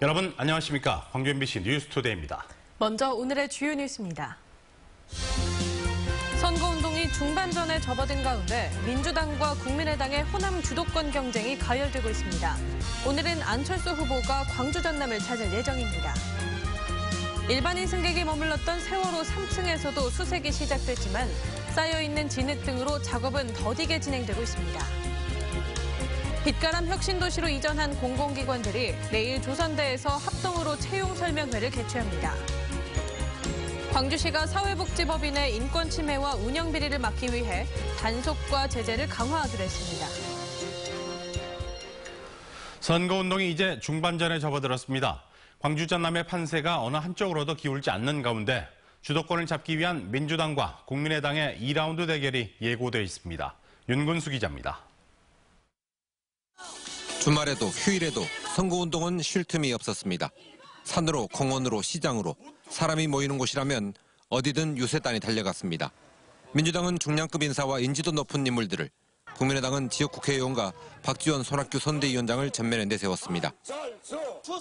여러분 안녕하십니까? 광주 MBC 뉴스투데이입니다. 먼저 오늘의 주요 뉴스입니다. 선거운동이 중반전에 접어든 가운데 민주당과 국민의당의 호남 주도권 경쟁이 가열되고 있습니다. 오늘은 안철수 후보가 광주 전남을 찾을 예정입니다. 일반인 승객이 머물렀던 세월호 3층에서도 수색이 시작됐지만 쌓여있는 진흙 등으로 작업은 더디게 진행되고 있습니다. 빛가람 혁신도시로 이전한 공공기관들이 내일 조선대에서 합동으로 채용 설명회를 개최합니다. 광주시가 사회복지법인의 인권 침해와 운영 비리를 막기 위해 단속과 제재를 강화하기로 했습니다. 선거운동이 이제 중반전에 접어들었습니다. 광주 전남의 판세가 어느 한쪽으로도 기울지 않는 가운데 주도권을 잡기 위한 민주당과 국민의당의 2라운드 대결이 예고돼 있습니다. 윤근수 기자입니다. 주말에도 휴일에도 선거운동은 쉴 틈이 없었습니다. 산으로 공원으로 시장으로 사람이 모이는 곳이라면 어디든 유세단이 달려갔습니다. 민주당은 중량급 인사와 인지도 높은 인물들을, 국민의당은 지역 국회의원과 박지원 손학규 선대위원장을 전면에 내세웠습니다.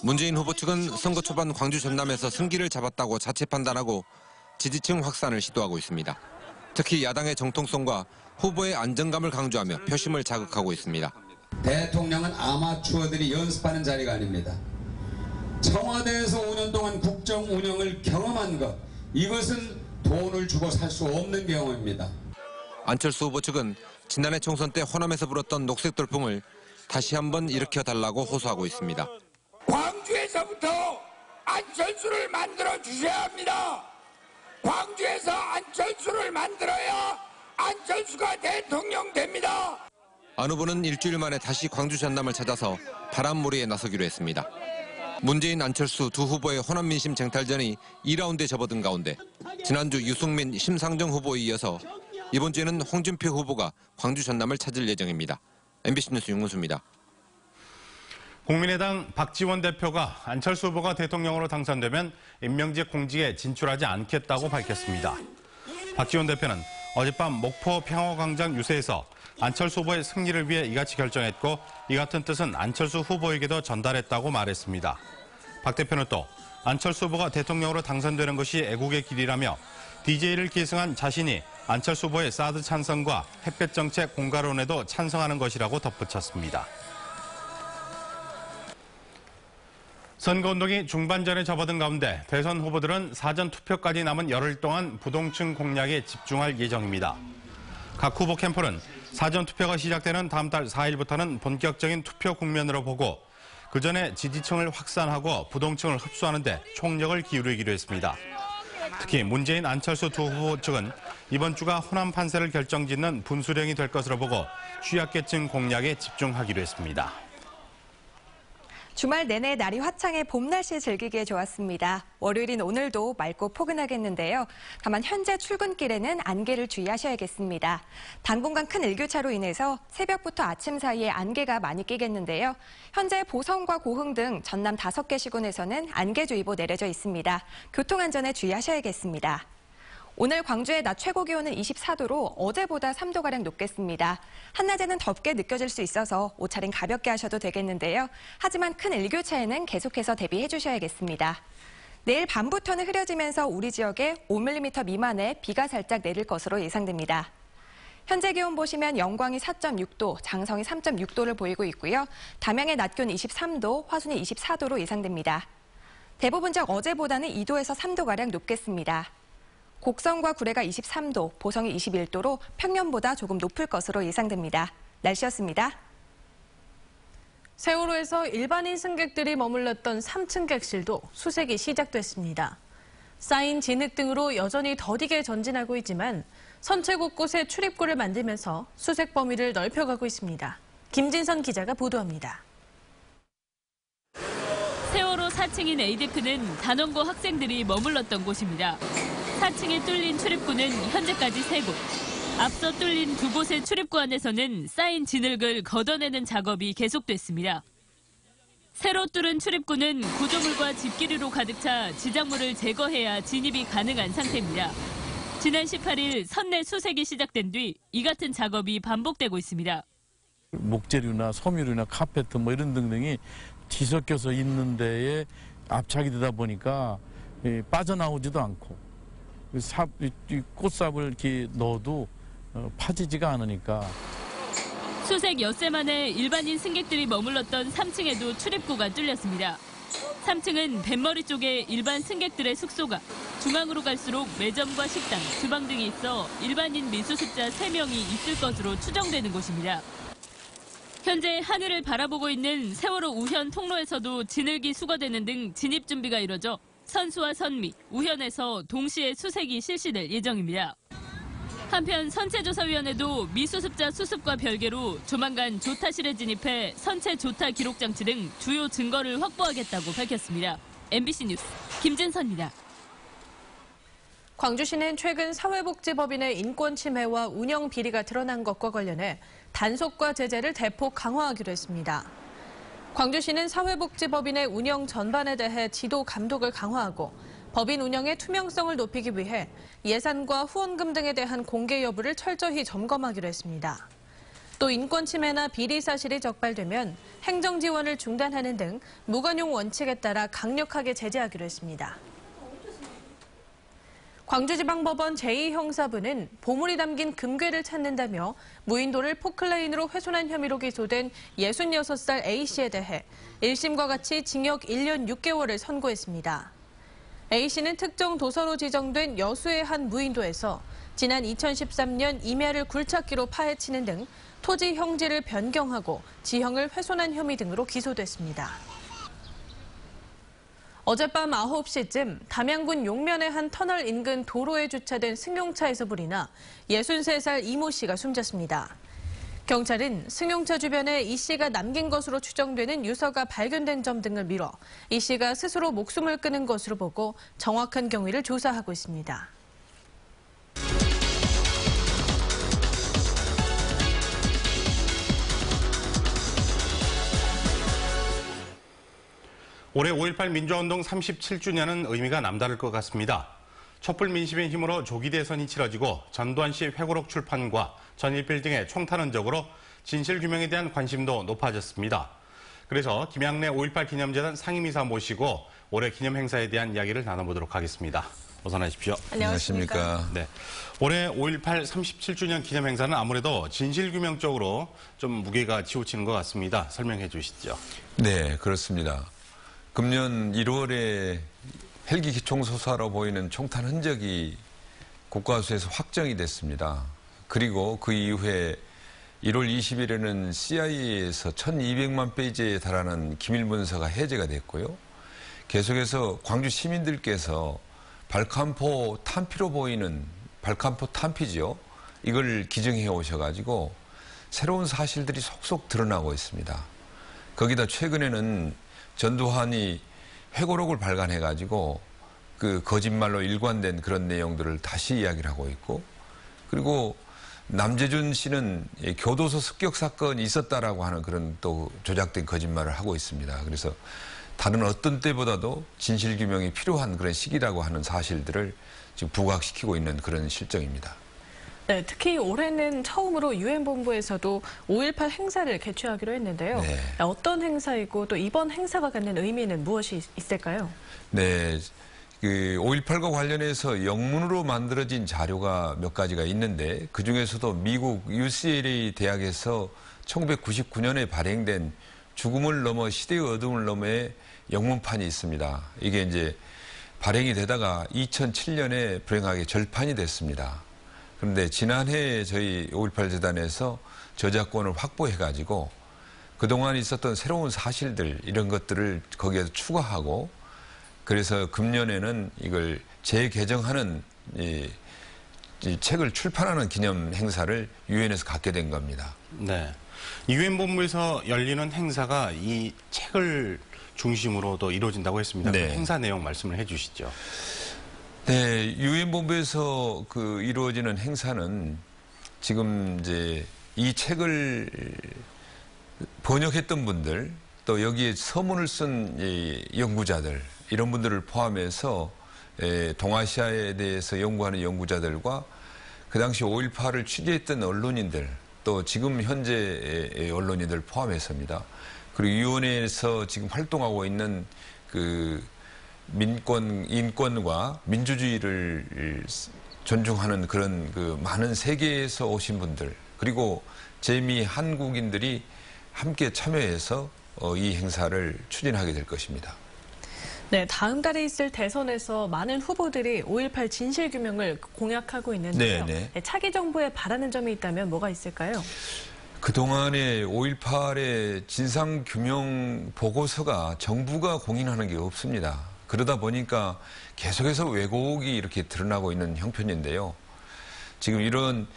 문재인 후보 측은 선거 초반 광주 전남에서 승기를 잡았다고 자체 판단하고 지지층 확산을 시도하고 있습니다. 특히 야당의 정통성과 후보의 안정감을 강조하며 표심을 자극하고 있습니다. 대통령은 아마추어들이 연습하는 자리가 아닙니다. 청와대에서 5년 동안 국정 운영을 경험한 것, 이것은 돈을 주고 살 수 없는 경험입니다. 안철수 후보 측은 지난해 총선 때 호남에서 불었던 녹색 돌풍을 다시 한번 일으켜달라고 호소하고 있습니다. 광주에서부터 안철수를 만들어 주셔야 합니다. 광주에서 안철수를 만들어야 안철수가 대통령 됩니다. 안 후보는 일주일 만에 다시 광주 전남을 찾아서 바람몰이에 나서기로 했습니다. 문재인, 안철수 두 후보의 호남 민심 쟁탈전이 2라운드에 접어든 가운데 지난주 유승민, 심상정 후보에 이어서 이번 주에는 홍준표 후보가 광주 전남을 찾을 예정입니다. MBC 뉴스 윤근수입니다. 국민의당 박지원 대표가 안철수 후보가 대통령으로 당선되면 임명직 공직에 진출하지 않겠다고 밝혔습니다. 박지원 대표는 어젯밤 목포 평화광장 유세에서 안철수 후보의 승리를 위해 이같이 결정했고 이 같은 뜻은 안철수 후보에게도 전달했다고 말했습니다. 박 대표는 또 안철수 후보가 대통령으로 당선되는 것이 애국의 길이라며 DJ를 계승한 자신이 안철수 후보의 사드 찬성과 햇볕 정책 공가론에도 찬성하는 것이라고 덧붙였습니다. 선거운동이 중반전에 접어든 가운데 대선 후보들은 사전투표까지 남은 열흘 동안 부동층 공략에 집중할 예정입니다. 각 후보 캠프는 사전투표가 시작되는 다음 달 4일부터는 본격적인 투표 국면으로 보고 그 전에 지지층을 확산하고 부동층을 흡수하는 데 총력을 기울이기로 했습니다. 특히 문재인, 안철수 두 후보 측은 이번 주가 호남 판세를 결정짓는 분수령이 될 것으로 보고 취약계층 공략에 집중하기로 했습니다. 주말 내내 날이 화창해 봄 날씨 즐기기에 좋았습니다. 월요일인 오늘도 맑고 포근하겠는데요. 다만 현재 출근길에는 안개를 주의하셔야겠습니다. 당분간 큰 일교차로 인해서 새벽부터 아침 사이에 안개가 많이 끼겠는데요. 현재 보성과 고흥 등 전남 5개 시군에서는 안개주의보 내려져 있습니다. 교통안전에 주의하셔야겠습니다. 오늘 광주의 낮 최고 기온은 24도로 어제보다 3도가량 높겠습니다. 한낮에는 덥게 느껴질 수 있어서 옷차림 가볍게 하셔도 되겠는데요. 하지만 큰 일교차에는 계속해서 대비해 주셔야겠습니다. 내일 밤부터는 흐려지면서 우리 지역에 5mm 미만의 비가 살짝 내릴 것으로 예상됩니다. 현재 기온 보시면 영광이 4.6도, 장성이 3.6도를 보이고 있고요. 담양의 낮 기온 23도, 화순이 24도로 예상됩니다. 대부분 지역 어제보다는 2도에서 3도가량 높겠습니다. 곡성과 구례가 23도, 보성이 21도로 평년보다 조금 높을 것으로 예상됩니다. 날씨였습니다. 세월호에서 일반인 승객들이 머물렀던 3층 객실도 수색이 시작됐습니다. 쌓인 진흙 등으로 여전히 더디게 전진하고 있지만 선체 곳곳에 출입구를 만들면서 수색 범위를 넓혀가고 있습니다. 김진선 기자가 보도합니다. 세월호 4층인 A데크는 단원고 학생들이 머물렀던 곳입니다. 4층에 뚫린 출입구는 현재까지 3곳. 앞서 뚫린 2곳의 출입구 안에서는 쌓인 진흙을 걷어내는 작업이 계속됐습니다. 새로 뚫은 출입구는 구조물과 집기류로 가득 차 지작물을 제거해야 진입이 가능한 상태입니다. 지난 18일 선내 수색이 시작된 뒤 이 같은 작업이 반복되고 있습니다. 목재류나 섬유류나 카페트 이런 등등이 뒤섞여서 있는 데에 압착이 되다 보니까 빠져나오지도 않고 이 꽃삽을 이렇게 넣어도 파지지가 않으니까. 수색 엿새 만에 일반인 승객들이 머물렀던 3층에도 출입구가 뚫렸습니다. 3층은 뱃머리 쪽에 일반 승객들의 숙소가, 중앙으로 갈수록 매점과 식당, 주방 등이 있어 일반인 미수습자 3명이 있을 것으로 추정되는 곳입니다. 현재 하늘을 바라보고 있는 세월호 우현 통로에서도 진흙이 수거되는 등 진입 준비가 이뤄져 선수와 선미, 우현에서 동시에 수색이 실시될 예정입니다. 한편 선체조사위원회도 미수습자 수습과 별개로 조만간 조타실에 진입해 선체 조타 기록 장치 등 주요 증거를 확보하겠다고 밝혔습니다. MBC 뉴스 김진선입니다. 광주시는 최근 사회복지법인의 인권 침해와 운영 비리가 드러난 것과 관련해 단속과 제재를 대폭 강화하기로 했습니다. 광주시는 사회복지법인의 운영 전반에 대해 지도 감독을 강화하고 법인 운영의 투명성을 높이기 위해 예산과 후원금 등에 대한 공개 여부를 철저히 점검하기로 했습니다. 또 인권 침해나 비리 사실이 적발되면 행정 지원을 중단하는 등 무관용 원칙에 따라 강력하게 제재하기로 했습니다. 광주지방법원 제2형사부는 보물이 담긴 금괴를 찾는다며 무인도를 포클레인으로 훼손한 혐의로 기소된 66살 A씨에 대해 1심과 같이 징역 1년 6개월을 선고했습니다. A씨는 특정 도서로 지정된 여수의 한 무인도에서 지난 2013년 임야를 굴착기로 파헤치는 등 토지 형질을 변경하고 지형을 훼손한 혐의 등으로 기소됐습니다. 어젯밤 9시쯤 담양군 용면의 한 터널 인근 도로에 주차된 승용차에서 불이 나 63살 이모 씨가 숨졌습니다. 경찰은 승용차 주변에 이 씨가 남긴 것으로 추정되는 유서가 발견된 점 등을 미뤄 이 씨가 스스로 목숨을 끊은 것으로 보고 정확한 경위를 조사하고 있습니다. 올해 5.18 민주화운동 37주년은 의미가 남다를 것 같습니다. 촛불 민심의 힘으로 조기 대선이 치러지고 전두환 씨 회고록 출판과 전일필 등의 총탄원적으로 진실규명에 대한 관심도 높아졌습니다. 그래서 김양래 5.18 기념재단 상임이사 모시고 올해 기념 행사에 대한 이야기를 나눠보도록 하겠습니다. 어서 나십시오. 안녕하십니까. 네, 올해 5.18 37주년 기념 행사는 아무래도 진실규명 쪽으로 좀 무게가 치우치는 것 같습니다. 설명해 주시죠. 네, 그렇습니다. 금년 1월에 헬기 기총소사로 보이는 총탄 흔적이 국과수에서 확정이 됐습니다. 그리고 그 이후에 1월 20일에는 CIA에서 1200만 페이지에 달하는 기밀문서가 해제가 됐고요. 계속해서 광주 시민들께서 발칸포 탄피로 보이는 발칸포 탄피죠. 이걸 기증해 오셔가지고 새로운 사실들이 속속 드러나고 있습니다. 거기다 최근에는 전두환이 회고록을 발간해가지고 그 거짓말로 일관된 그런 내용들을 다시 이야기를 하고 있고, 그리고 남재준 씨는 교도소 습격 사건이 있었다라고 하는 그런 또 조작된 거짓말을 하고 있습니다. 그래서 다른 어떤 때보다도 진실규명이 필요한 그런 시기라고 하는 사실들을 지금 부각시키고 있는 그런 실정입니다. 네, 특히 올해는 처음으로 유엔본부에서도 5.18 행사를 개최하기로 했는데요. 네. 어떤 행사이고 또 이번 행사가 갖는 의미는 무엇이 있을까요? 네, 그 5.18과 관련해서 영문으로 만들어진 자료가 몇 가지가 있는데 그중에서도 미국 UCLA 대학에서 1999년에 발행된 죽음을 넘어 시대의 어둠을 넘어의 영문판이 있습니다. 이게 이제 발행이 되다가 2007년에 불행하게 절판이 됐습니다. 그런데 지난해 저희 5.18 재단에서 저작권을 확보해가지고 그동안 있었던 새로운 사실들 이런 것들을 거기에서 추가하고, 그래서 금년에는 이걸 재개정하는 이 책을 출판하는 기념 행사를 유엔에서 갖게 된 겁니다. 네, 유엔 본부에서 열리는 행사가 이 책을 중심으로도 이루어진다고 했습니다. 네. 그 행사 내용 말씀을 해주시죠. 네, 유엔 본부에서 그 이루어지는 행사는 지금 이제 이 책을 번역했던 분들, 또 여기에 서문을 쓴 연구자들, 이런 분들을 포함해서 동아시아에 대해서 연구하는 연구자들과 그 당시 5.18을 취재했던 언론인들, 또 지금 현재 언론인들 포함해서입니다. 그리고 위원회에서 지금 활동하고 있는 그 인권과 민주주의를 존중하는 그런 그 많은 세계에서 오신 분들, 그리고 재미 한국인들이 함께 참여해서 이 행사를 추진하게 될 것입니다. 네, 다음 달에 있을 대선에서 많은 후보들이 5.18 진실규명을 공약하고 있는데요. 네. 차기 정부에 바라는 점이 있다면 뭐가 있을까요? 그동안에 5.18의 진상규명 보고서가 정부가 공인하는 게 없습니다. 그러다 보니까 계속해서 왜곡이 이렇게 드러나고 있는 형편인데요. 지금 이런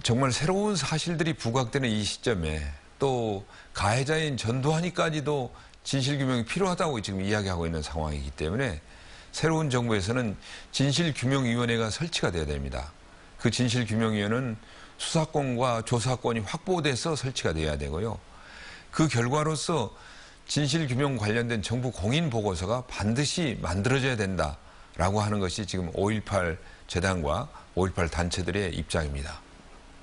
정말 새로운 사실들이 부각되는 이 시점에 또 가해자인 전두환이까지도 진실규명이 필요하다고 지금 이야기하고 있는 상황이기 때문에 새로운 정부에서는 진실규명위원회가 설치가 돼야 됩니다. 그 진실규명위원회는 수사권과 조사권이 확보돼서 설치가 돼야 되고요. 그 결과로서 진실규명 관련된 정부 공인 보고서가 반드시 만들어져야 된다라고 하는 것이 지금 5.18 재단과 5.18 단체들의 입장입니다.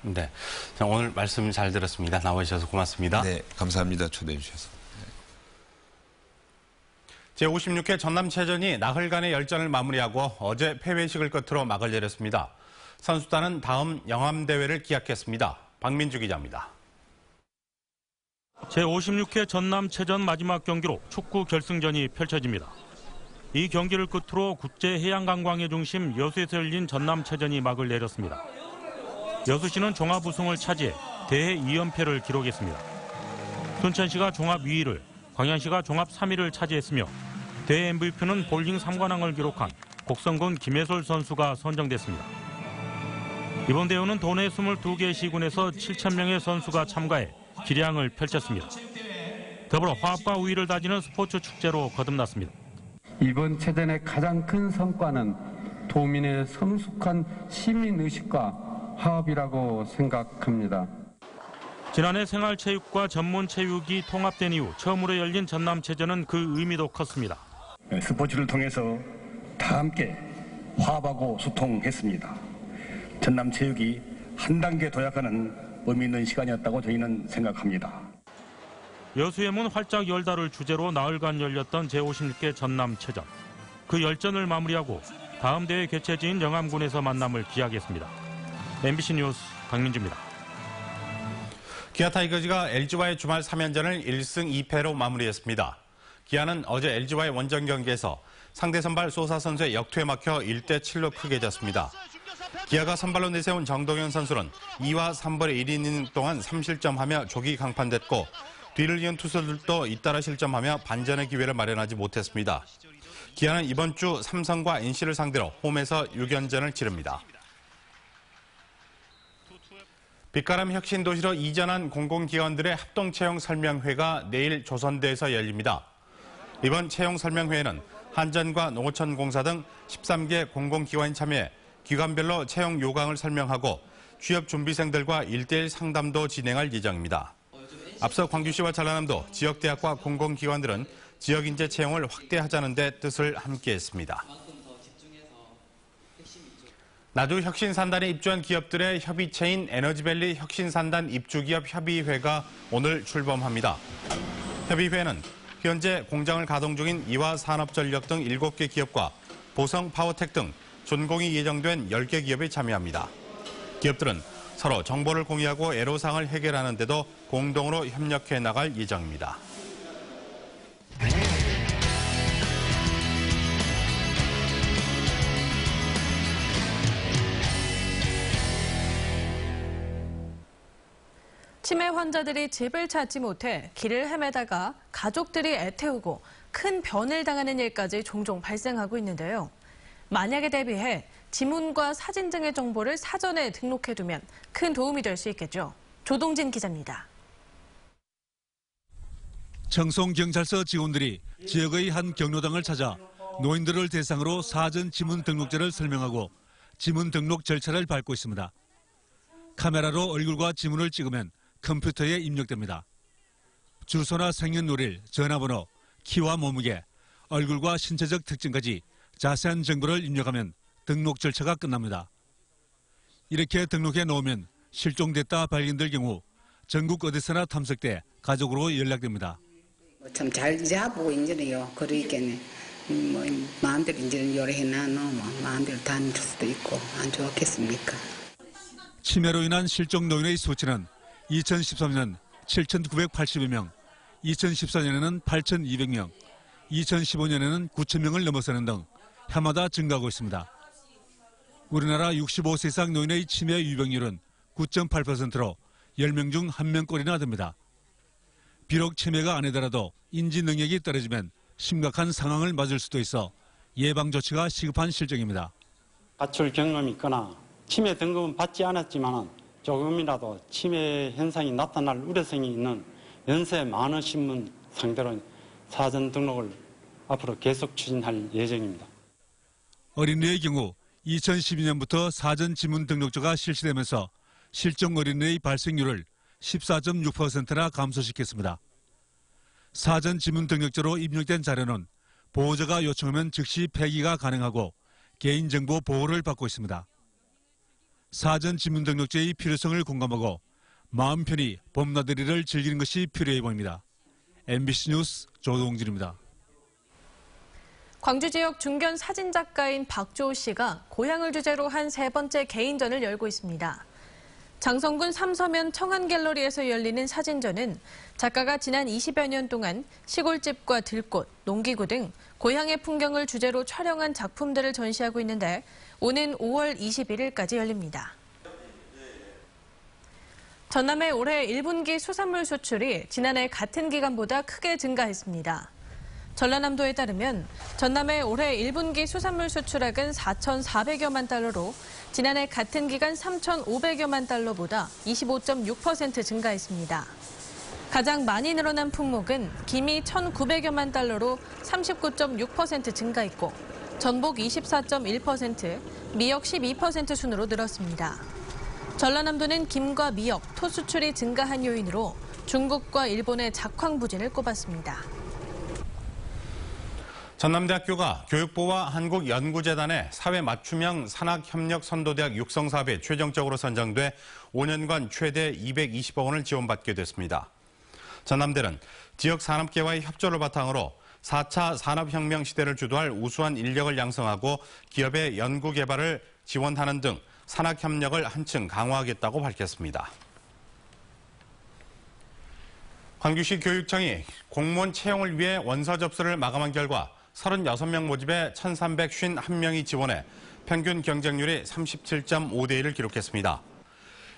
네, 자, 오늘 말씀 잘 들었습니다. 나와주셔서 고맙습니다. 네, 감사합니다. 초대해 주셔서. 제56회 전남체전이 나흘간의 열전을 마무리하고 어제 패배식을 끝으로 막을 내렸습니다. 선수단은 다음 영암대회를 기약했습니다. 박민주 기자입니다. 제56회 전남체전 마지막 경기로 축구 결승전이 펼쳐집니다. 이 경기를 끝으로 국제해양관광의 중심 여수에서 열린 전남체전이 막을 내렸습니다. 여수시는 종합 우승을 차지해 대회 2연패를 기록했습니다. 순천시가 종합 2위를, 광양시가 종합 3위를 차지했으며 대회 MVP는 볼링 3관왕을 기록한 곡성군 김혜솔 선수가 선정됐습니다. 이번 대회는 도내 22개 시군에서 7,000명의 선수가 참가해 기량을 펼쳤습니다. 더불어 화합과 우위를 다지는 스포츠 축제로 거듭났습니다. 이번 체전의 가장 큰 성과는 도민의 성숙한 시민의식과 화합이라고 생각합니다. 지난해 생활체육과 전문체육이 통합된 이후 처음으로 열린 전남체전은 그 의미도 컸습니다. 스포츠를 통해서 다 함께 화합하고 소통했습니다. 전남체육이 한 단계 도약하는 의미 있는 시간이었다고 저희는 생각합니다. 여수의 문 활짝 열다를 주제로 나흘간 열렸던 제56회 전남체전. 그 열전을 마무리하고 다음 대회 개최지인 영암군에서 만남을 기약했습니다. MBC 뉴스 강민주입니다. 기아 타이거즈가 LG와의 주말 3연전을 1승 2패로 마무리했습니다. 기아는 어제 LG와의 원정 경기에서 상대 선발 소사 선수의 역투에 막혀 1대7로 크게 졌습니다. 기아가 선발로 내세운 정동현 선수는 2와 3분의 1이닝 동안 3실점하며 조기 강판됐고 뒤를 이은 투수들도 잇따라 실점하며 반전의 기회를 마련하지 못했습니다. 기아는 이번 주 삼성과 NC를 상대로 홈에서 6연전을 치릅니다. 빛가람 혁신도시로 이전한 공공기관들의 합동채용 설명회가 내일 조선대에서 열립니다. 이번 채용 설명회에는 한전과 농어촌공사 등 13개 공공기관이 참여해 기관별로 채용 요강을 설명하고 취업 준비생들과 1대1 상담도 진행할 예정입니다. 앞서 광주시와 전라남도 지역대학과 공공기관들은 지역인재 채용을 확대하자는 데 뜻을 함께했습니다. 나주 혁신산단에 입주한 기업들의 협의체인 에너지밸리 혁신산단 입주기업 협의회가 오늘 출범합니다. 협의회는 현재 공장을 가동 중인 이화 산업전력 등 7개 기업과 보성 파워텍 등 준공이 예정된 10개 기업이 참여합니다. 기업들은 서로 정보를 공유하고 애로사항을 해결하는 데도 공동으로 협력해 나갈 예정입니다. 치매 환자들이 집을 찾지 못해 길을 헤매다가 가족들이 애태우고 큰 변을 당하는 일까지 종종 발생하고 있는데요. 만약에 대비해 지문과 사진 등의 정보를 사전에 등록해두면 큰 도움이 될 수 있겠죠. 조동진 기자입니다. 청송경찰서 직원들이 지역의 한 경로당을 찾아 노인들을 대상으로 사전 지문 등록제를 설명하고 지문 등록 절차를 밟고 있습니다. 카메라로 얼굴과 지문을 찍으면 컴퓨터에 입력됩니다. 주소나 생년월일, 전화번호, 키와 몸무게, 얼굴과 신체적 특징까지 자세한 정보를 입력하면 등록 절차가 끝납니다. 이렇게 등록해 놓으면 실종됐다 발견될 경우 전국 어디서나 탐색돼 가족으로 연락됩니다. 참 잘 이제 하고 이제는요. 그러니까는 뭐 마음대로 이제는 요래해놔 뭐 마음대로 다닐 수도 있고 안 좋겠습니까? 치매로 인한 실종 노인의 수치는 2013년 7,980여 명, 2014년에는 8,200명, 2015년에는 9,000명을 넘어서는 등 해마다 증가하고 있습니다. 우리나라 65세 이상 노인의 치매 유병률은 9.8%로 10명 중 1명꼴이나 됩니다. 비록 치매가 아니더라도 인지 능력이 떨어지면 심각한 상황을 맞을 수도 있어 예방 조치가 시급한 실정입니다. 가출 경험이 있거나 치매 등급은 받지 않았지만 조금이라도 치매 현상이 나타날 우려성이 있는 연세 많으신 분 상대로 사전 등록을 앞으로 계속 추진할 예정입니다. 어린이의 경우 2012년부터 사전 지문 등록제가 실시되면서 실종 어린이의 발생률을 14.6%나 감소시켰습니다. 사전 지문 등록제로 입력된 자료는 보호자가 요청하면 즉시 폐기가 가능하고 개인정보 보호를 받고 있습니다. 사전 지문 등록제의 필요성을 공감하고 마음 편히 봄나들이를 즐기는 것이 필요해 보입니다. MBC 뉴스 조동진입니다. 광주 지역 중견 사진작가인 박조우 씨가 고향을 주제로 한 세 번째 개인전을 열고 있습니다. 장성군 삼서면 청안갤러리에서 열리는 사진전은 작가가 지난 20여 년 동안 시골집과 들꽃, 농기구 등 고향의 풍경을 주제로 촬영한 작품들을 전시하고 있는데 오는 5월 21일까지 열립니다. 전남의 올해 1분기 수산물 수출이 지난해 같은 기간보다 크게 증가했습니다. 전라남도에 따르면 전남의 올해 1분기 수산물 수출액은 4,400여만 달러로 지난해 같은 기간 3,500여만 달러보다 25.6% 증가했습니다. 가장 많이 늘어난 품목은 김이 1,900여만 달러로 39.6% 증가했고 전복 24.1%, 미역 12% 순으로 늘었습니다. 전라남도는 김과 미역, 토 수출이 증가한 요인으로 중국과 일본의 작황 부진을 꼽았습니다. 전남대학교가 교육부와 한국연구재단의 사회 맞춤형 산학협력 선도대학 육성 사업에 최종적으로 선정돼 5년간 최대 220억 원을 지원받게 됐습니다. 전남대는 지역 산업계와의 협조를 바탕으로 4차 산업혁명 시대를 주도할 우수한 인력을 양성하고 기업의 연구개발을 지원하는 등 산학협력을 한층 강화하겠다고 밝혔습니다. 광주시 교육청이 공무원 채용을 위해 원서 접수를 마감한 결과 36명 모집에 1,351명이 지원해 평균 경쟁률이 37.5대 1을 기록했습니다.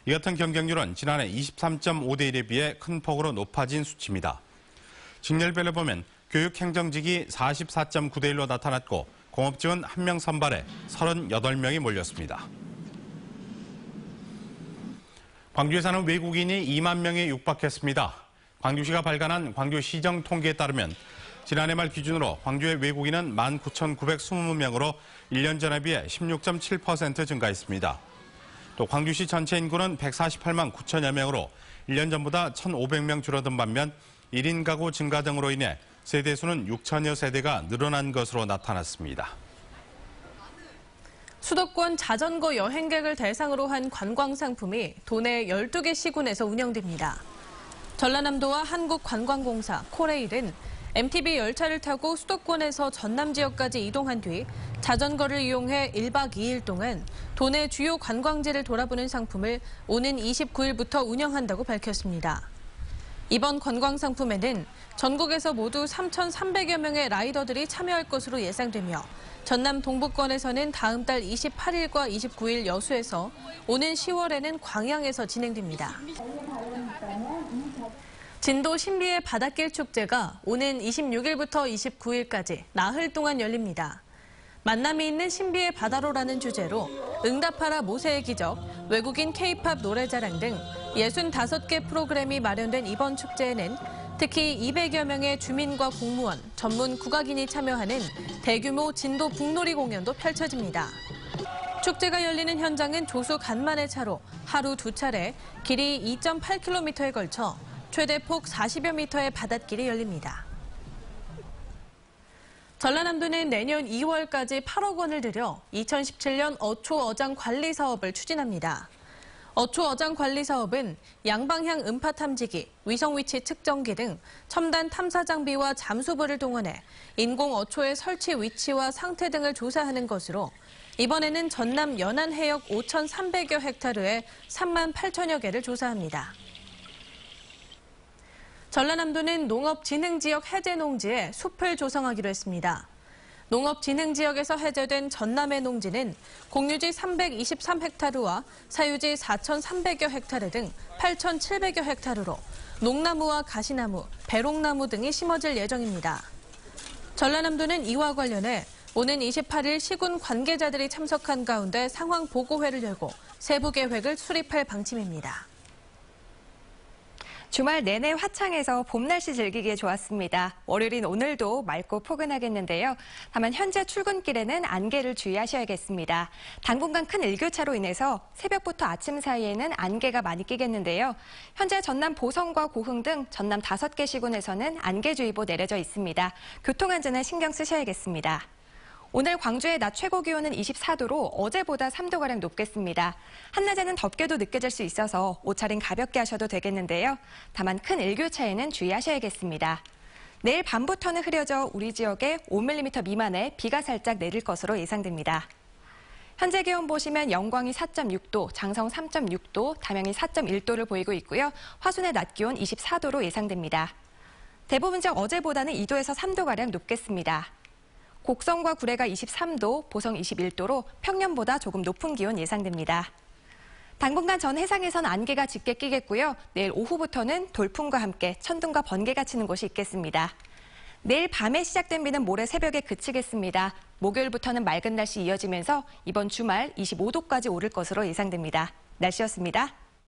이 같은 경쟁률은 지난해 23.5대 1에 비해 큰 폭으로 높아진 수치입니다. 직렬별로 보면 교육행정직이 44.9대 1로 나타났고 공업직은 1명 선발에 38명이 몰렸습니다. 광주에 사는 외국인이 2만 명에 육박했습니다. 광주시가 발간한 광주시정 통계에 따르면 지난해 말 기준으로 광주의 외국인은 19,920명으로 1년 전에 비해 16.7% 증가했습니다. 또 광주시 전체 인구는 148만 9천여 명으로 1년 전보다 1,500명 줄어든 반면 1인 가구 증가 등으로 인해 세대수는 6천여 세대가 늘어난 것으로 나타났습니다. 수도권 자전거 여행객을 대상으로 한 관광상품이 도내 12개 시군에서 운영됩니다. 전라남도와 한국관광공사, 코레일은 MTB 열차를 타고 수도권에서 전남 지역까지 이동한 뒤 자전거를 이용해 1박 2일 동안 도내 주요 관광지를 돌아보는 상품을 오는 29일부터 운영한다고 밝혔습니다. 이번 관광상품에는 전국에서 모두 3,300여 명의 라이더들이 참여할 것으로 예상되며 전남 동부권에서는 다음 달 28일과 29일 여수에서 오는 10월에는 광양에서 진행됩니다. 진도 신비의 바닷길 축제가 오는 26일부터 29일까지 나흘 동안 열립니다. 만남이 있는 신비의 바다로라는 주제로 응답하라 모세의 기적, 외국인 K-팝 노래자랑 등 65개 프로그램이 마련된 이번 축제에는 특히 200여 명의 주민과 공무원, 전문 국악인이 참여하는 대규모 진도 북놀이 공연도 펼쳐집니다. 축제가 열리는 현장은 조수 간만의 차로 하루 2차례 길이 2.8km에 걸쳐 최대 폭 40여 미터의 바닷길이 열립니다. 전라남도는 내년 2월까지 8억 원을 들여 2017년 어초 어장 관리 사업을 추진합니다. 어초 어장 관리 사업은 양방향 음파 탐지기, 위성 위치 측정기 등 첨단 탐사 장비와 잠수부를 동원해 인공 어초의 설치 위치와 상태 등을 조사하는 것으로 이번에는 전남 연안 해역 5,300여 헥타르에 3만 8천여 개를 조사합니다. 전라남도는 농업진흥지역 해제 농지에 숲을 조성하기로 했습니다. 농업진흥지역에서 해제된 전남의 농지는 공유지 323헥타르와 사유지 4,300여 헥타르 등 8,700여 헥타르로 농나무와 가시나무, 배롱나무 등이 심어질 예정입니다. 전라남도는 이와 관련해 오는 28일 시군 관계자들이 참석한 가운데 상황 보고회를 열고 세부 계획을 수립할 방침입니다. 주말 내내 화창해서 봄 날씨 즐기기에 좋았습니다. 월요일인 오늘도 맑고 포근하겠는데요. 다만 현재 출근길에는 안개를 주의하셔야겠습니다. 당분간 큰 일교차로 인해서 새벽부터 아침 사이에는 안개가 많이 끼겠는데요. 현재 전남 보성과 고흥 등 전남 5개 시군에서는 안개주의보 내려져 있습니다. 교통안전에 신경 쓰셔야겠습니다. 오늘 광주의 낮 최고 기온은 24도로 어제보다 3도가량 높겠습니다. 한낮에는 덥게도 느껴질 수 있어서 옷차림 가볍게 하셔도 되겠는데요. 다만 큰 일교차에는 주의하셔야겠습니다. 내일 밤부터는 흐려져 우리 지역에 5mm 미만의 비가 살짝 내릴 것으로 예상됩니다. 현재 기온 보시면 영광이 4.6도, 장성 3.6도, 담양이 4.1도를 보이고 있고요. 화순의 낮 기온 24도로 예상됩니다. 대부분 지역 어제보다는 2도에서 3도가량 높겠습니다. 곡성과 구례가 23도, 보성 21도로 평년보다 조금 높은 기온 예상됩니다. 당분간 전 해상에선 안개가 짙게 끼겠고요. 내일 오후부터는 돌풍과 함께 천둥과 번개가 치는 곳이 있겠습니다. 내일 밤에 시작된 비는 모레 새벽에 그치겠습니다. 목요일부터는 맑은 날씨 이어지면서 이번 주말 25도까지 오를 것으로 예상됩니다. 날씨였습니다.